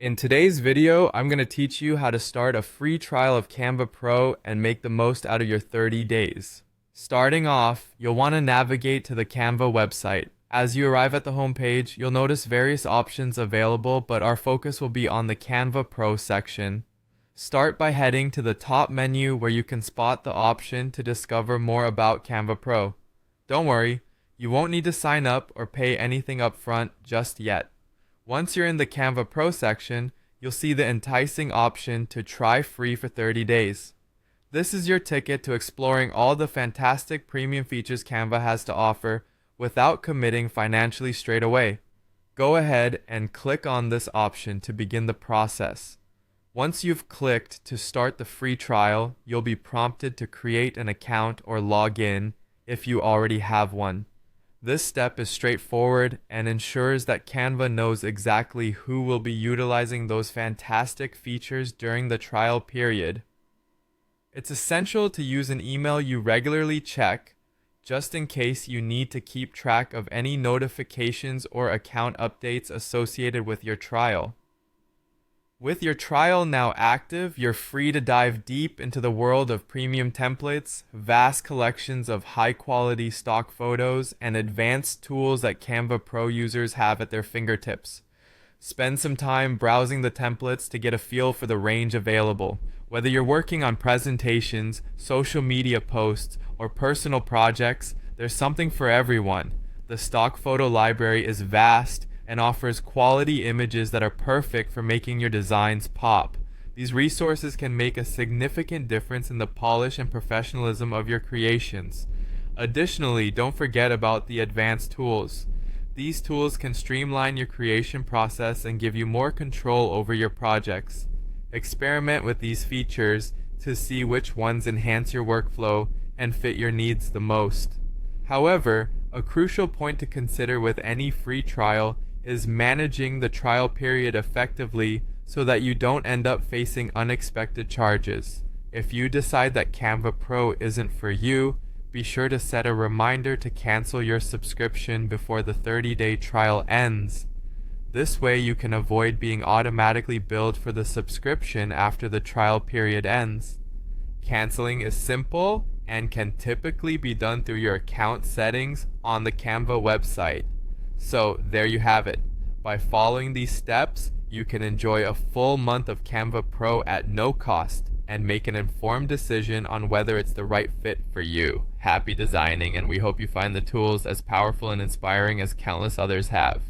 In today's video, I'm going to teach you how to start a free trial of Canva Pro and make the most out of your 30 days. Starting off, you'll want to navigate to the Canva website. As you arrive at the homepage, you'll notice various options available, but our focus will be on the Canva Pro section. Start by heading to the top menu where you can spot the option to discover more about Canva Pro. Don't worry, you won't need to sign up or pay anything upfront just yet. Once you're in the Canva Pro section, you'll see the enticing option to try free for 30 days. This is your ticket to exploring all the fantastic premium features Canva has to offer without committing financially straight away. Go ahead and click on this option to begin the process. Once you've clicked to start the free trial, you'll be prompted to create an account or log in if you already have one. This step is straightforward and ensures that Canva knows exactly who will be utilizing those fantastic features during the trial period. It's essential to use an email you regularly check, just in case you need to keep track of any notifications or account updates associated with your trial. With your trial now active, you're free to dive deep into the world of premium templates, vast collections of high-quality stock photos, and advanced tools that Canva Pro users have at their fingertips. Spend some time browsing the templates to get a feel for the range available. Whether you're working on presentations, social media posts, or personal projects, there's something for everyone. The stock photo library is vast and offers quality images that are perfect for making your designs pop. These resources can make a significant difference in the polish and professionalism of your creations. Additionally, don't forget about the advanced tools. These tools can streamline your creation process and give you more control over your projects. Experiment with these features to see which ones enhance your workflow and fit your needs the most. However, a crucial point to consider with any free trial is managing the trial period effectively so that you don't end up facing unexpected charges. If you decide that Canva Pro isn't for you, be sure to set a reminder to cancel your subscription before the 30-day trial ends. This way you can avoid being automatically billed for the subscription after the trial period ends. Canceling is simple and can typically be done through your account settings on the Canva website. So there you have it. By following these steps, you can enjoy a full month of Canva Pro at no cost and make an informed decision on whether it's the right fit for you. Happy designing, and we hope you find the tools as powerful and inspiring as countless others have.